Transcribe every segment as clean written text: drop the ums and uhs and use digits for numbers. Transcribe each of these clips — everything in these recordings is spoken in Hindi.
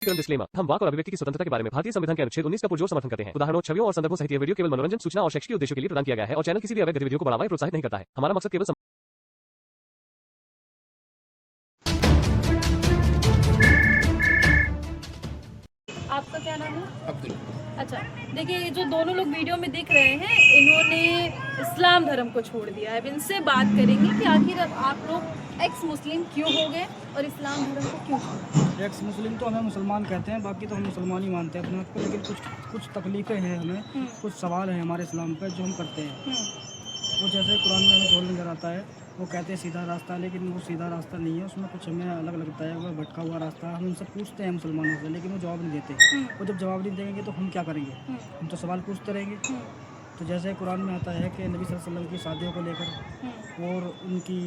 डिस्क्लेमर। हम वाक और अभिव्यक्ति की स्वतंत्रता के बारे में भारतीय संविधान के अनुच्छेद 19 का पुरजोर समर्थन करते हैं। उदाहरणों, छवियों और संदर्भों सहित यह वीडियो केवल मनोरंजन, सूचना और शैक्षिक उद्देश्यों के लिए प्रदान किया गया है और चैनल किसी भी अवैध गतिविधियों को बढ़ावा या प्रोत्साहित नहीं करता है। हमारा मकसद केवल आपका क्या नाम है? अब्दुल। अच्छा, देखिए ये जो दोनों लोग वीडियो में दिख रहे हैं, इन्होंने इस्लाम धर्म को छोड़ दिया है। अब इनसे बात करेंगे कि आखिर आप लोग एक्स मुस्लिम क्यों हो गए और इस्लाम धर्म को क्यों छोड़ा? एक्स मुस्लिम तो हमें मुसलमान कहते हैं, बाकी तो हम मुसलमान ही मानते हैं अपने आप को, लेकिन कुछ तकलीफ़ें हैं हमें, कुछ सवाल हैं हमारे इस्लाम पर जो हम करते हैं। वो जैसे कुरान में हमें झोल नज़र आता है, वो कहते हैं सीधा रास्ता, लेकिन वो सीधा रास्ता नहीं है, उसमें कुछ हमें अलग लगता है, वो भटका हुआ रास्ता है। हम उनसे पूछते हैं मुसलमानों से, लेकिन वो जवाब नहीं देते। वो जब जवाब नहीं देंगे तो हम क्या करेंगे? हम तो सवाल पूछते रहेंगे। तो जैसे कुरान में आता है कि नबी सल्लल्लाहु अलैहि वसल्लम की शादियों को लेकर और उनकी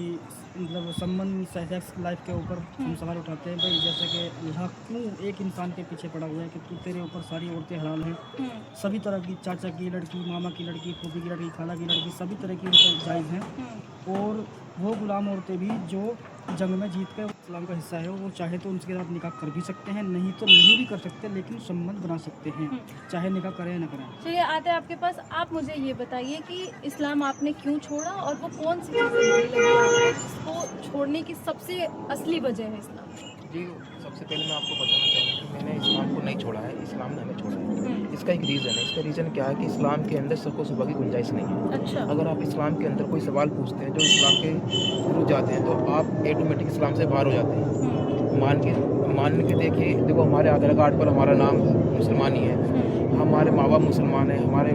मतलब संबंध सेक्स लाइफ के ऊपर हम सवाल उठाते हैं भाई, जैसे कि अल्लाह क्यों एक इंसान के पीछे पड़ा हुआ है कि तू तेरे ऊपर सारी औरतें हलाल हैं, सभी तरह की, चाचा की लड़की, मामा की लड़की, फूफी की लड़की, खाला की लड़की, सभी तरह की उनपर जायज़ हैं। और वो गुलाम औरतें भी जो जंग में जीत कर इस्लाम का हिस्सा है, वो चाहे तो उनके साथ निकाह कर भी सकते हैं, नहीं तो नहीं भी कर सकते, लेकिन संबंध बना सकते हैं, चाहे निकाह करें या ना करें। चलिए आते हैं आपके पास। आप मुझे ये बताइए कि इस्लाम आपने क्यों छोड़ा और वो कौन सी चीज़ें बुरी लगी आपको जिसको छोड़ने की सबसे असली वजह है इस्लाम? जी, सबसे पहले मैं आपको बताना चाहूँगा कि मैंने इस्लाम को नहीं छोड़ा है, इस्लाम ने हमें छोड़ा है। इसका एक रीज़न है। इसका रीज़न क्या है कि इस्लाम के अंदर सबको सुबह की गुंजाइश नहीं है। अच्छा। अगर आप इस्लाम के अंदर कोई सवाल पूछते हैं जो इस्लाम के रुक जाते हैं, तो आप ऑटोमेटिक इस्लाम से बाहर हो जाते हैं। मान के देखिए, देखो हमारे आधार कार्ड पर हमारा नाम मुसलमान ही है, हमारे माँ बाप मुसलमान हैं, हमारे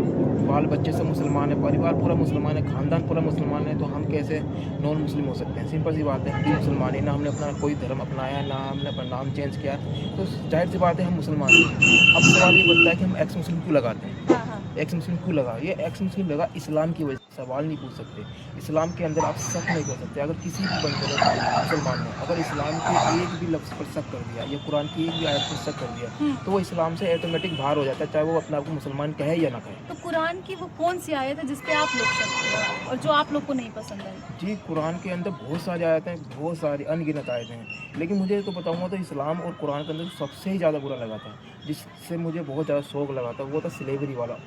बाल बच्चे सब मुसलमान है, परिवार पूरा मुसलमान है, ख़ानदान पूरा मुसलमान है, तो हम कैसे नॉन मुस्लिम हो सकते हैं? सिंपल सी बात है, हम भी मुसलमान ही ना, हमने अपना कोई धर्म अपनाया ना हमने अपना नाम चेंज किया, तो जाहिर सी बात है हम मुसलमान हैं। अब सवाल ये बनता है कि हम एक्स मुस्लिम क्यों लगाते हैं? एक्स मुस्लिम क्यों लगा? ये एक्स मुस्लिम लगा इस्लाम की वजह से। सवाल नहीं पूछ सकते, इस्लाम के अंदर आप शक नहीं कर सकते। अगर किसी भी बंदे ने, मुसलमान ने, अगर इस्लाम के एक भी लफ्ज़ पर शक कर दिया या कुरान की एक भी आयत पर शक कर दिया, तो वो इस्लाम से ऑटोमेटिक बाहर हो जाता है, चाहे वो अपने आप को मुसलमान कहे या ना कहे। तो कुरान की वो कौन सी आयत है जिस पे आप लोग शक करें और जो आप लोग को नहीं पसंद आई? जी, कुरान के अंदर बहुत सारी आयतें हैं, बहुत सारी अनगिनत आयतें हैं, लेकिन मुझे तो बताऊँगा तो इस्लाम और कुरान के अंदर सबसे ही ज़्यादा बुरा लगा था, जिससे मुझे बहुत ज़्यादा शौक़ लगा था, वो था स्लेवरी वाला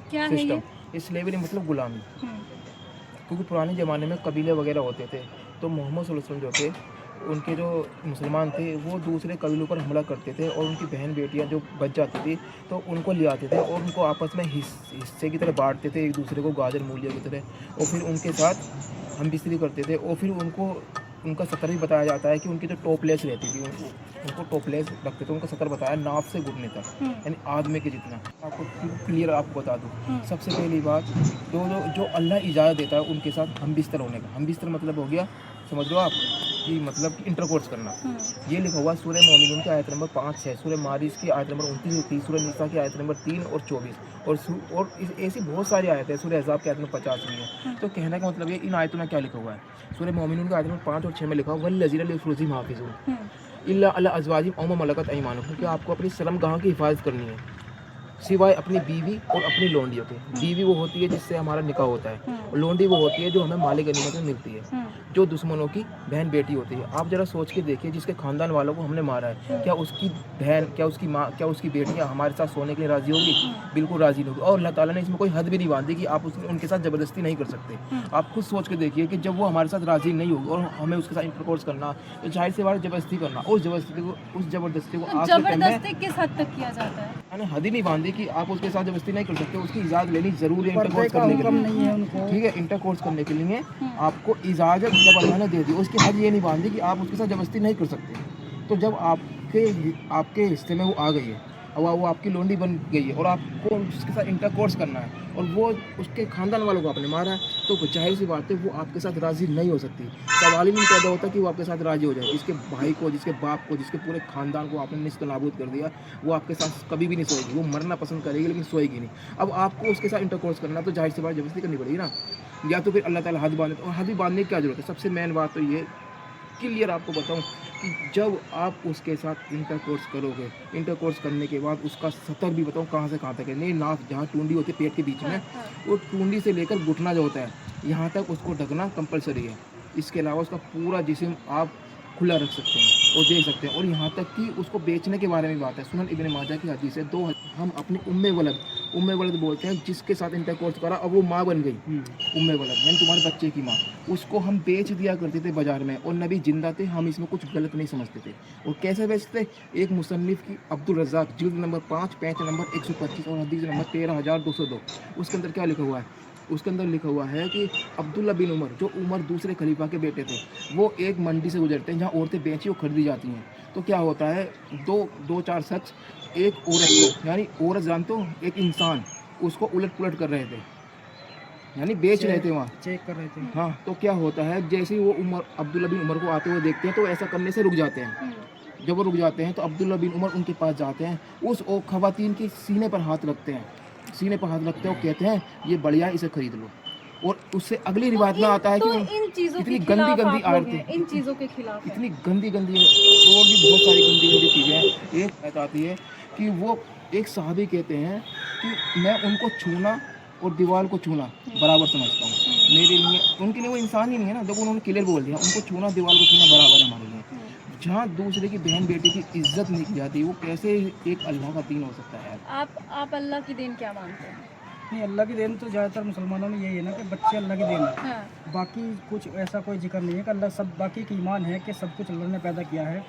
क्या है सिस्टम। ये? स्लेवरी मतलब गुलामी। क्योंकि पुराने ज़माने में कबीले वगैरह होते थे, तो मोहम्मद सल्लल्लाहु अलैहि वसल्लम जो थे, उनके जो मुसलमान थे, वो दूसरे कबीलों पर हमला करते थे और उनकी बहन बेटियां जो बच जाती थी, तो उनको ले आते थे और उनको आपस में हिस्से की तरह बांटते थे, एक दूसरे को गाजर मूलिया की तरह, और फिर उनके साथ हम बिस्तरी करते थे। और फिर उनका सतर भी बताया जाता है कि उनकी जो टॉपलेस रहती थी, उनको टॉपलेस रखते थे, उनका सतर बताया नाफ से घुटने तक, यानी आदमी के जितना। आपको क्लियर आपको बता दूँ, सबसे पहली बात जो अल्लाह इजाज़त देता है उनके साथ हम बिस्तर होने का। हम बिस्तर मतलब हो गया, समझ लो आप, कि मतलब कि इंटरकोर्स करना। ये लिखा हुआ सूरह मोमिनून की आयत नंबर 5 है, सूरह मारिस की आयत नंबर 29, सूरह निसा की आयत नंबर 3 और 24, और ऐसी बहुत सारी आयत है, सूरह अहज़ाब की आयत नंबर 50 भी है। तो कहने का मतलब ये, इन आयतों में क्या लिखा हुआ है? सूरह मोमिनून की आयत नंबर 5 और 6 में लिखा हुआ वल्लज़ीना लिफ़ुरूजिहिम हाफ़िज़ून इल्ला अला अज़वाजिहिम औ मा मलकत अयमानुहुम, क्योंकि आपको अपनी शर्मगाह की हिफाजत करनी है सिवाय अपनी बीवी और अपनी लोंडियों के। बीवी वो होती है जिससे हमारा निकाह होता है, और लोंडी वो होती है जो हमें माले गनीमत में मिलती है, जो दुश्मनों की बहन बेटी होती है। आप ज़रा सोच के देखिए, जिसके ख़ानदान वालों को हमने मारा है, क्या उसकी बहन, क्या उसकी माँ, क्या उसकी बेटियाँ हमारे साथ सोने के लिए राज़ी होगी? बिल्कुल राज़ी नहीं होगी। और अल्लाह ताला ने इसमें कोई हद भी नहीं बांधी कि आप उनके साथ ज़बरदस्ती नहीं कर सकते। आप खुद सोच के देखिए कि जब वो हमारे साथ राज़ी नहीं होगी और हमें उसके साथ इंटरकोर्स करना, तो जाहिर सी बात ज़बरदस्ती करना, उस ज़बरदस्ती को आज के टाइम में जबरदस्ती किस हद तक किया जाता है? मैंने हद ही नहीं बांधी कि आप उसके साथ ज़बरदस्ती नहीं कर सकते। उसकी इजाज़त लेनी ज़रूरी है इंटरकोर्स करने के लिए, ठीक है? इंटरकोर्स करने के लिए आपको इजाज़त जब अल्लाह ने दे दी, उसकी हद ये नहीं बांधी कि आप उसके साथ ज़बरदस्ती नहीं कर सकते। तो जब आपके हिस्से में वो आ गई है, अब वो आपकी लोंडी बन गई है और आपको उसके साथ इंटरकोर्स करना है, और वो उसके ख़ानदान वालों को आपने मारा है, तो जाहिर सी बात है वो आपके साथ राज़ी नहीं हो सकती। सवाल ही नहीं पैदा होता कि वो आपके साथ राज़ी हो जाए। जिसके भाई को, जिसके बाप को, जिसके पूरे ख़ानदान को आपने निस्त नाबूद कर दिया, वो आपके साथ कभी भी नहीं सोएगी। वो मरना पसंद करेगी लेकिन सोएगी नहीं। अब आपको उसके साथ इंटरकोर्स करना, तो जाहिर सी बात ज़बरदस्ती करनी पड़ेगी ना, या तो फिर अल्लाह ताला हद बांधे। और हद बांधने की क्या ज़रूरत है? सबसे मेन बात तो ये क्लियर आपको बताऊं कि जब आप उसके साथ इंटरकोर्स करोगे, इंटरकोर्स करने के बाद उसका सतर भी बताऊं कहाँ से कहाँ तक है। नहीं, नाक जहाँ टूंडी होती है पेट के बीच में, वो टूंडी से लेकर घुटना जो होता है यहाँ तक उसको ढकना कंपलसरी है। इसके अलावा उसका पूरा जिस्म आप खुला रख सकते हैं। और देख सकते हैं। और यहाँ तक कि उसको बेचने के बारे में बात है। सुनन इब्न माजा की हदीस है, हम अपनी उम्मे वलद बोलते हैं जिसके साथ इंटरकोर्स करा अब वो माँ बन गई, उम्मे वलद यानी तुम्हारे बच्चे की माँ, उसको हम बेच दिया करते थे बाजार में। और नबी जिंदा थे, हम इसमें कुछ गलत नहीं समझते थे। और कैसे बेचते? एक मुसन्निफ की अब्दुल रज़्ज़ाक जिल्द नंबर 5 पेज नंबर 125 और हदीस नंबर 13202, उसके अंदर क्या लिखा हुआ है? उसके अंदर लिखा हुआ है कि अब्दुल्ला बिन उमर, जो उमर दूसरे खलीफा के बेटे थे, वो एक मंडी से गुजरते हैं जहाँ औरतें बेची और खरीदी जाती हैं। तो क्या होता है, दो चार शख्स एक औरत को, यानी औरत जानते हो, एक इंसान, उसको उलट पुलट कर रहे थे, यानी बेच रहे थे वहाँ, चेक कर रहे थे। हाँ। तो क्या होता है, जैसे ही वो उमर अब्दुल्ला बिन उमर को आते हुए देखते हैं तो ऐसा करने से रुक जाते हैं। जब वो रुक जाते हैं तो अब्दुल्ला बिन उमर उनके पास जाते हैं, उस खवातीन के सीने पर हाथ रखते हैं, सीने पर हाथ रखते हैं और कहते हैं ये बढ़िया है, इसे खरीद लो। और उससे अगली रिवायत में आता है कि इन चीजों इतनी के गंदी खिलाफ गंदी आप लोग आरती, हैं, इन चीजों के खिलाफ हैं। इतनी गंदी और भी बहुत सारी गंदी चीज़ें हैं। एक बात आती है कि वो एक साहबी कहते हैं कि मैं उनको छूना और दीवार को छूना बराबर समझता हूँ। मेरे लिए, उनके लिए वो इंसान ही नहीं है ना, जब उन्होंने क्लियर बोल दिया उनको छूना दीवार को छूना बराबर है हमारे लिए। जहाँ दूसरे की बहन बेटी की इज्जत नहीं की जाती, वो कैसे एक अल्लाह का दीन हो सकता है यार? आप अल्लाह की देन क्या मानते हैं? नहीं, अल्लाह की देन तो ज़्यादातर मुसलमानों में यही है ना कि बच्चे अल्लाह की देन है। हाँ। बाकी कुछ ऐसा कोई जिक्र नहीं है कि अल्लाह सब, बाकी की ईमान है कि सब कुछ अल्लाह ने पैदा किया है।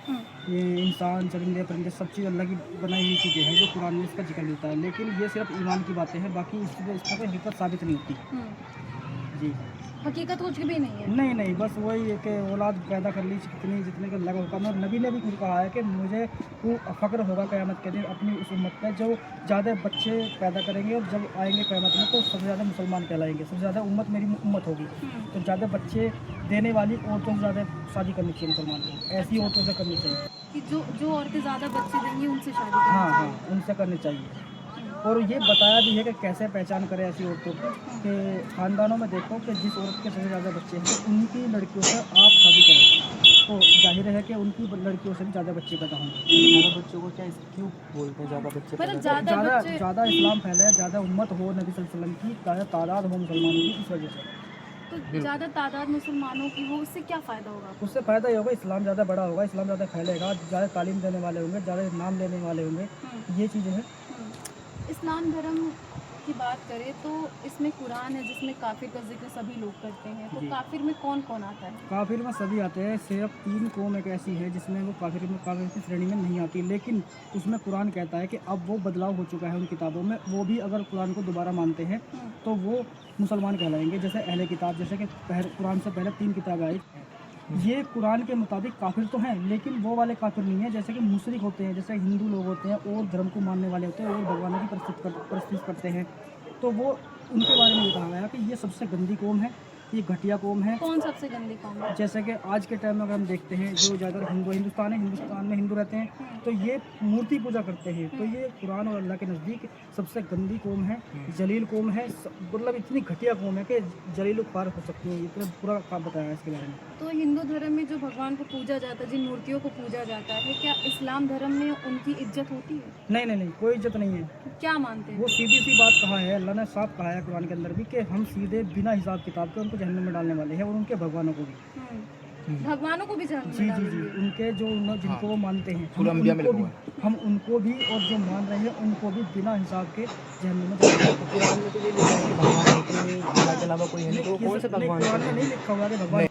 ये इंसान, चरिंदे, परिंदे, सब चीज़ अल्लाह की बनाई हुई चीज़ें हैं जो कुरान में इसका जिक्र मिलता है। लेकिन ये सिर्फ ईमान की बातें हैं, बाकी इसका कोई हकीकत साबित नहीं होती। जी, हकीकत कुछ भी नहीं है। नहीं, बस वही है कि औलाद पैदा कर ली जितने का लगा होगा। और नबी ने भी खुद कहा है कि मुझे फ़ख्र होगा क़यामत के दिन अपनी उस उम्मत पे जो ज़्यादा बच्चे पैदा करेंगे, और जब आएंगे क़यामत में तो सबसे ज़्यादा मुसलमान कहलाएंगे, सबसे ज़्यादा उम्मत मेरी उम्मत होगी। तो ज़्यादा बच्चे देने वाली औरतों से ज़्यादा शादी करनी चाहिए मुसलमान को, ऐसी औरतों से करनी चाहिए कि जो औरतें ज़्यादा बच्चे देंगी उनसे शादी करनी हाँ, चाहिए। उनसे करनी चाहिए। और ये बताया भी है कि कैसे पहचान करें ऐसी औरतों को, कि ख़ानदानों में देखो कि जिस औरत के सबसे ज़्यादा बच्चे हैं तो उनकी लड़कियों से आप शादी करें, तो जाहिर है कि उनकी लड़कियों से भी ज़्यादा बच्चे पैदा होंगे। ज़्यादा बच्चों को क्या क्यों बोलते हैं ज़्यादा बच्चे मतलब पैदा ज़्यादा इस्लाम फैले, ज़्यादा उम्मत हो नबी सल्लल्लाहु अलैहि वसल्लम की, ज़्यादा तादाद हो मुसलमानों की, इस वजह से। तो ज़्यादा तादाद मुसलमानों की हो, उससे क्या फ़ायदा होगा? उससे फ़ायदा ये होगा, इस्लाम ज़्यादा बड़ा होगा, इस्लाम ज़्यादा फैलेगा, ज़्यादा तालीम देने वाले होंगे, ज़्यादा नाम लेने वाले होंगे, ये चीज़ें हैं। इस्लाम धर्म की बात करें तो इसमें कुरान है जिसमें काफिर का जिक्र सभी लोग करते हैं, तो जी। काफिर में कौन कौन आता है? काफिर में सभी आते हैं, सिर्फ 3 कौम एक ऐसी है जिसमें वो काफिर की श्रेणी में नहीं आती। लेकिन उसमें कुरान कहता है कि अब वो बदलाव हो चुका है उन किताबों में, वो भी अगर कुरान को दोबारा मानते हैं तो वो मुसलमान कहलाएंगे। जैसे अहले किताब, जैसे कि कुरान से पहले 3 किताबें आई, ये कुरान के मुताबिक काफिर तो हैं, लेकिन वो वाले काफिर नहीं है जैसे कि मुशरिक होते हैं, जैसे हिंदू लोग होते हैं और धर्म को मानने वाले होते हैं और भगवानों की परस्तिश करते हैं। तो वो उनके बारे में ये कहा गया कि ये सबसे गंदी कौम है, ये घटिया कौम है। कौन सबसे गंदी कौम है? जैसे कि आज के टाइम में अगर हम देखते हैं, जो ज़्यादातर हिंदुस्तान में हिंदू रहते हैं, तो ये मूर्ति पूजा करते हैं। तो ये कुरान और अल्लाह के नज़दीक सबसे गंदी कौम है, जलील कौम है, मतलब इतनी घटिया कौम है कि जलील पार हो सकती है। इतना पूरा काम बताया है इसके बारे में। तो हिंदू धर्म में जो भगवान को पूजा जाता है, जिन मूर्तियों को पूजा जाता है, क्या इस्लाम धर्म में उनकी इज्जत होती है? नहीं, कोई इज्जत नहीं है। क्या मानते हैं? वो सीधी सी बात कहा है, अल्लाह ने साफ कहा है कुरान के अंदर भी कि हम सीधे बिना हिसाब किताब के उनको जहन्नम में डालने वाले हैं, और उनके भगवानों को भी। भगवानों को भी जहन्नम जी, में डालेंगे? उनके जो जिनको वो मानते हैं, सूरह अंबिया में हम उनको भी और जो मान रहे हैं उनको भी बिना हिसाब के जहन्नम में डालेंगे। कुरान में तो ये लिखा है कि भगवान होते नहीं, अल्लाह के अलावा कोई है नहीं, तो कौन से भगवान कुरान में हैं? नहीं लिखा हुआ कि भगवान,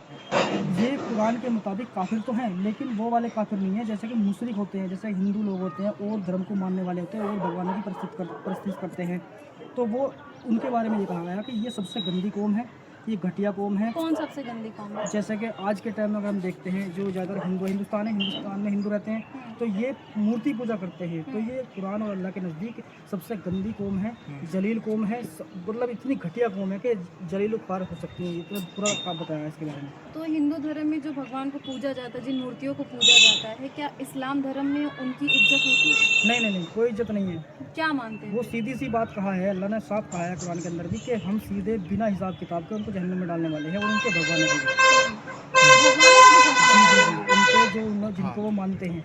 ये कुरान के मुताबिक काफिर तो हैं, लेकिन वो वाले काफिर नहीं है जैसे कि मुशरिक होते हैं, जैसे हिंदू लोग होते हैं और धर्म को मानने वाले होते हैं और भगवानों की परस्तिश करते हैं। तो वो उनके बारे में ये कहा गया कि ये सबसे गंदी कौम है, ये घटिया कौम है। कौन सबसे गंदी कौम है? जैसे कि आज के टाइम में अगर हम देखते हैं, जो ज़्यादातर हिंदुस्तान में हिंदू रहते हैं, तो ये मूर्ति पूजा करते हैं। तो ये कुरान और अल्लाह के नज़दीक सबसे गंदी कौम है, जलील कौम है, मतलब इतनी घटिया कौम है कि जलील पार हो सकती है। इतना पूरा काम बताया है इसके बारे में। तो हिंदू धर्म में जो भगवान को पूजा जाता है, जिन मूर्तियों को पूजा जाता है, क्या इस्लाम धर्म में उनकी इज्जत होती है? नहीं, कोई इज्जत नहीं है। क्या मानते हैं? वो सीधी सी बात कहा है, अल्लाह ने साफ कहा है कुरान के अंदर भी कि हम सीधे बिना हिसाब किताब के उनको जहन्नम में डालने वाले हैं, और उनके भगवानों को भी। उनके जिनको वो मानते हैं,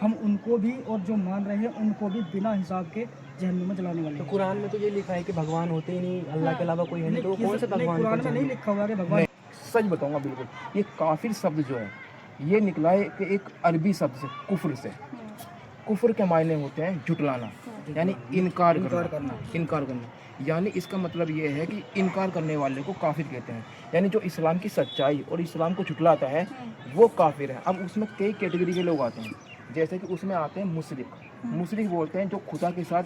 हम उनको भी और जो मान रहे हैं उनको भी बिना हिसाब के जहन्नम में जलाने वाले तो हैं। कुरान में तो ये लिखा है कि भगवान होते ही नहीं, अल्लाह के अलावा कोई है नहीं, तो कौन से भगवान कुरान में नहीं लिखा हुआ कि भगवान। सच बताऊंगा बिल्कुल, ये काफिर शब्द जो है ये निकला है कि एक अरबी शब्द से, कुफ्र से। कुफ्र के मायने होते हैं झुटलाना, यानी इनकार करना। यानी इसका मतलब ये है कि इनकार करने वाले को काफिर कहते हैं, यानी जो इस्लाम की सच्चाई और इस्लाम को झुटलाता है वो काफिर है। अब उसमें कई कैटेगरी के लोग आते हैं, जैसे कि उसमें आते हैं मुशरिक बोलते हैं जो खुदा के साथ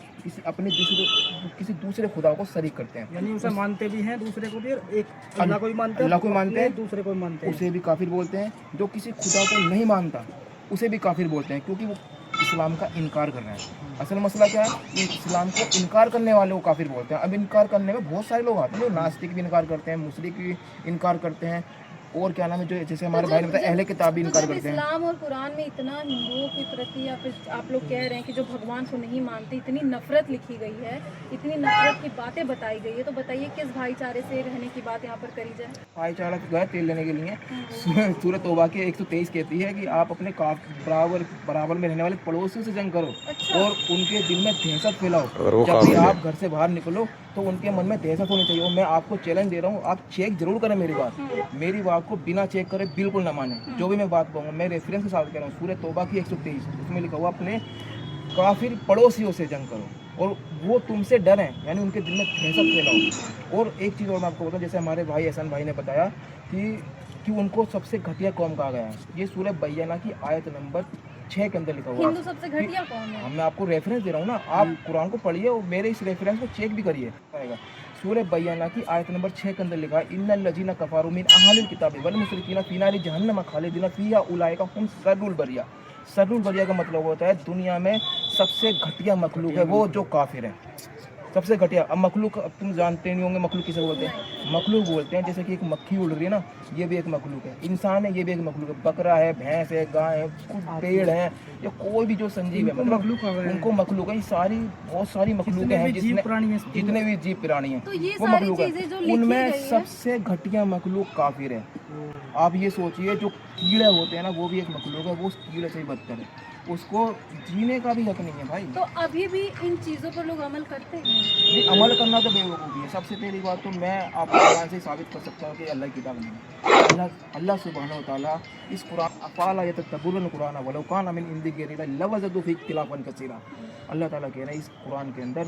किसी दूसरे खुदा को शरीक करते हैं, यानी उसे मानते भी हैं दूसरे को भी, और एक अल्लाह को भी मानते हैं, दूसरे को भी मानते हैं, उसे भी काफिर बोलते हैं। जो किसी खुदा को नहीं मानता उसे भी काफिर बोलते हैं, क्योंकि वो इस्लाम का इनकार कर रहा है। असल मसला क्या है, ये इस्लाम को इनकार करने वाले को काफिर बोलते हैं। अब इनकार करने में बहुत सारे लोग आते हैं, जो नास्तिक भी इनकार करते हैं, मुशरिक भी इनकार करते हैं, और क्या नाम है, जो जैसे हमारे भाई ने बताया अहले किताब भी इनकार करते हैं। इस्लाम और कुरान में इतना हिंदुओं के प्रति, या फिर आप लोग कह रहे हैं कि जो भगवान को नहीं मानते, इतनी नफरत लिखी गई है, इतनी नफरत की बातें बताई गई है, तो बताइए किस भाईचारे से रहने की बात यहाँ पर करी जाए? भाईचारा तो है तेल लेने के लिए। सूरत तौबा के 123 कहती है कि आप अपने बराबर में रहने वाले पड़ोसियों से जंग करो और उनके दिल में दहशत फैलाओ। जब भी आप घर से बाहर निकलो तो उनके मन में दहशत होनी चाहिए। और मैं आपको चैलेंज दे रहा हूँ, आप चेक जरूर करें मेरी बात को बिना चेक करे बिल्कुल ना माने। जो भी मैं बात कहूँगा मैं रेफरेंस के साथ कह रहा हूँ, सूरत तौबा की 123 उसमें लिखा हुआ अपने काफिर पड़ोसियों से जंग करो और वो तुमसे डरें, यानी उनके दिल में दहशत फैलाओ। और एक चीज़ और मैं आपको बताऊँ, जैसे हमारे भाई एहसान भाई ने बताया कि उनको सबसे घटिया कौम कहा गया है। ये सूरह बय्यना की आयत नंबर 6 के अंदर लिखा हुआ हिंदू सबसे घटिया कौन है? मैं आपको रेफरेंस दे रहा हूँ ना, आप कुरान को पढ़िए और मेरे इस रेफरेंस को चेक भी करिए। सूरह बय्यना की आयत नंबर 6 के अंदर लिखा है, इन्नल लजीना कफारू मिन अहलिल किताबि वल मुशरिकीना फी नारि जहन्नम खालिदीना फीहा उलाइका हुम शर्रुल बरिया। शर्रुल बरिया का मतलब होता है दुनिया में सबसे घटिया मखलूक है वो जो काफिर है, सबसे घटिया। अब मखलूक, अब तुम जानते नहीं होंगे मखलूक किसे बोलते हैं। मखलूक बोलते हैं जैसे कि एक मक्खी उड़ रही है ना, ये भी एक मखलूक है। इंसान है, ये भी एक मखलूक है। बकरा है, भैंस है, गाय है, पेड़ है, या कोई भी जो संजीव है, मतलब उनको मखलूक है। ये बहुत सारी मखलूक हैं जितने भी जीव प्राणी हैं तो ये वो सारी मखलूक चीजें जो है। लिखी उनमें गई है, सबसे घटिया मखलूक काफिर है। आप ये सोचिए, जो कीड़े होते हैं ना वो भी एक मखलूक है, वो उस कीड़े से ही बदतर है, उसको जीने का भी हक नहीं है भाई। तो अभी भी इन चीजों पर लोग अमल करते हैं? नहीं, अमल करना तो बेवकूफ़ी है। सबसे पहली बात तो मैं आपको कुरान से साबित कर सकता हूँ कि अल्लाह की किताब नहीं है। अल्लाह सुब्हानहू व तआला इस कुरान अफ़ला यतदब्बरुल कुरान वलौ कान मिन इंदि गैरि लवज़दू फीहि इख्तिलाफन कसीरा। अल्लाह ताला कह रहे हैं इस कुरान के अंदर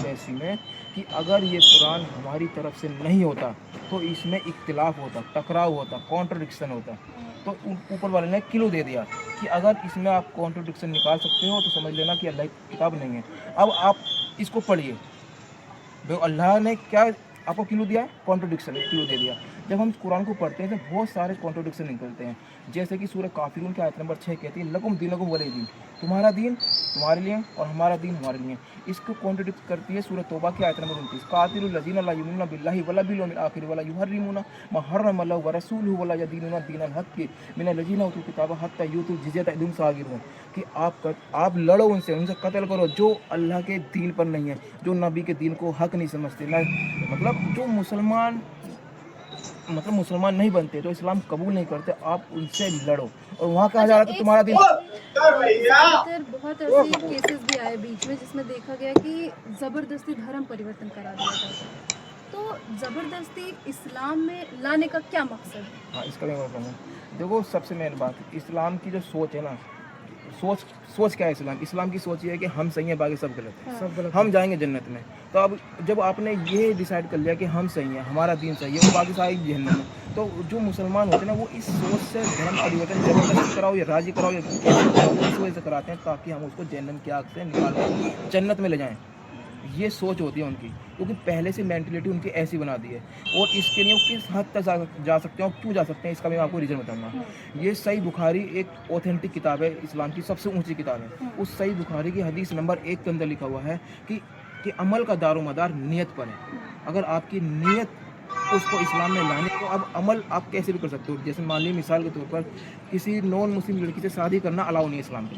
ऐसी में कि अगर ये कुरान हमारी तरफ से नहीं होता तो इसमें इख्तिलाफ होता, टकराव होता, कॉन्ट्रडिक्शन होता। तो ऊपर वाले ने किलो दे दिया कि अगर इसमें आप कॉन्ट्रडिक्शन निकाल सकते हो तो समझ लेना कि अल्लाह की किताब नहीं है। अब आप इसको पढ़िए, तो अल्लाह ने क्या आपको किलो दिया? कॉन्ट्रडिक्शन किलो दे दिया। जब हम कुरान को पढ़ते हैं तो बहुत सारे कॉन्ट्रडिक्शन निकलते हैं, जैसे कि सूरह काफिरून की आयत नंबर 6 कहती है लकुम दीनुकुम वलिय दीन, तुम्हारा दीन तुम्हारे लिए और हमारा दीन हमारे लिए। इसको कॉन्ट्रडिक्ट करती है सूरह तौबा की आयत नंबर 29, कातिलुल लज़ीना ला युमिनूना बिल्लाहि वला बिल यौमिल आखिर वला युहर्रिमूना मा हर्रम अल्लाहु व रसूलुहु वला यदीनुना दीनल हक़्क़ि मिनल लज़ीना उतुल किताब हत्ता युतुल जिज़्यता अन सागिरून, कि आप लड़ो उनसे कत्ल करो जो अल्लाह के दीन पर नहीं है, जो नबी के दीन को हक नहीं समझते, ना मतलब जो मुसलमान नहीं बनते, जो इस्लाम कबूल नहीं करते, आप उनसे लड़ो। और वहाँ कहा जा रहा था तुम्हारा दिन। बहुत ऐसे केसेस भी आए बीच में जिसमें देखा गया कि ज़बरदस्ती धर्म परिवर्तन करा दिया जाता है। तो ज़बरदस्ती इस्लाम में लाने का क्या मकसद है? हाँ, इसका भी मैं कहूँ, देखो सबसे मेन बात इस्लाम की जो सोच है ना, सोच क्या है इस्लाम की सोच ये है कि हम सही हैं बाकी सब गलत है, सब गलत, हम जाएंगे जन्नत में। तो अब जब आपने ये डिसाइड कर लिया कि हम सही हैं, हमारा दीन सही है और बाकी सारे जहन्नम में, तो जो मुसलमान होते हैं ना वो इस सोच से धर्म परिवर्तन जबरदस्ती कराओ या राजी कराओ या इस वजह से कराते हैं ताकि हम उसको जहन्नम की आग से निकाल कर जन्नत में ले जाएँ। ये सोच होती है उनकी, क्योंकि पहले से मेंटलिटी उनकी ऐसी बना दी है। और इसके लिए वो किस हद तक जा सकते हैं और क्यों जा सकते हैं इसका मैं आपको रीज़न बताऊंगा। ये सही बुखारी एक ऑथेंटिक किताब है, इस्लाम की सबसे ऊंची किताब है। उस सही बुखारी की हदीस नंबर 1 के अंदर लिखा हुआ है कि अमल का दारोमदार नियत पर है। अगर आपकी नियत उसको इस्लाम में लाने, तो अब अमल आप कैसे भी कर सकते हो। जैसे मान लीजिए मिसाल के तौर पर किसी नॉन मुस्लिम लड़की से शादी करना अलाउ नहीं है इस्लाम के।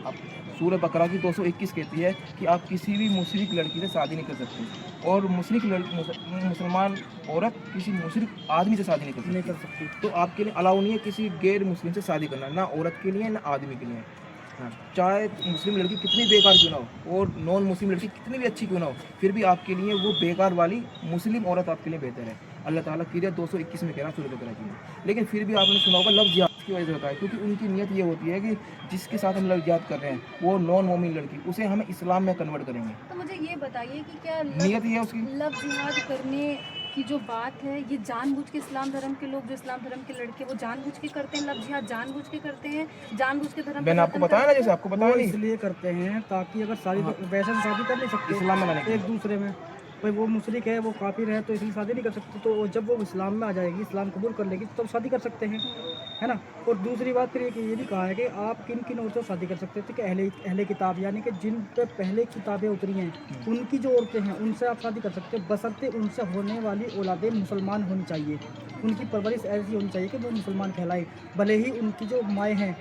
अब सूरह बकरा की 221 कहती है कि आप किसी भी मुशरिक लड़की से शादी नहीं कर सकते, और मुसलमान औरत किसी मुशरिक आदमी से शादी नहीं कर सकती। तो आपके लिए अलाउ नहीं है किसी गैर मुस्लिम से शादी करना, ना औरत के लिए ना आदमी के लिए। हाँ, चाहे मुस्लिम लड़की कितनी बेकार क्यों ना हो और नॉन मुस्लिम लड़की कितनी भी अच्छी क्यों ना हो, फिर भी आपके लिए वो बेकार वाली मुस्लिम औरत आपके लिए बेहतर है। अल्लाह ताला की 221 में कह रहा है सूरह बकरा की। लेकिन फिर भी आपने सुना होगा लफ्ज़ इसकी वजह से होता है क्योंकि उनकी नीयत ये होती है कि जिसके साथ हम लड़कियात कर रहे हैं वो नॉन मोमिन लड़की, उसे हम इस्लाम में कन्वर्ट करेंगे। तो मुझे ये बताइए कि क्या नीयत ये है उसकी। लव जिहाद करने की जो बात है ये जानबूझ के इस्लाम धर्म के लोग, जो इस्लाम धर्म के लड़के, वो जानबूझ के करते हैं लव जिहाद, जानबूझ के करते हैं, जानबूझ के धर्म मैंने आपको बताया ना, जैसे आपको वो बताया नहीं, इसलिए करते हैं ताकि अगर शादी वैसे तो शादी कर नहीं सकते इस्लाम में लाने के एक दूसरे में। भाई वो मुशरिक है, वो काफिर है, तो इसलिए शादी नहीं कर सकते। तो जब वो इस्लाम में आ जाएगी, इस्लाम कबूल कर लेगी, तब शादी कर सकते हैं, है ना। और दूसरी बात फिर ये भी कहा है कि आप किन किन औरतों से शादी कर सकते थे कि अहले किताब, यानी कि जिन पे पहले किताबें उतरी हैं उनकी जो औरतें हैं उनसे आप शादी कर सकते हो, बशर्ते उनसे होने वाली औलादें मुसलमान होनी चाहिए, उनकी परवरिश ऐसी होनी चाहिए कि वो मुसलमान कहलाए। भले ही उनकी जो माएँ हैं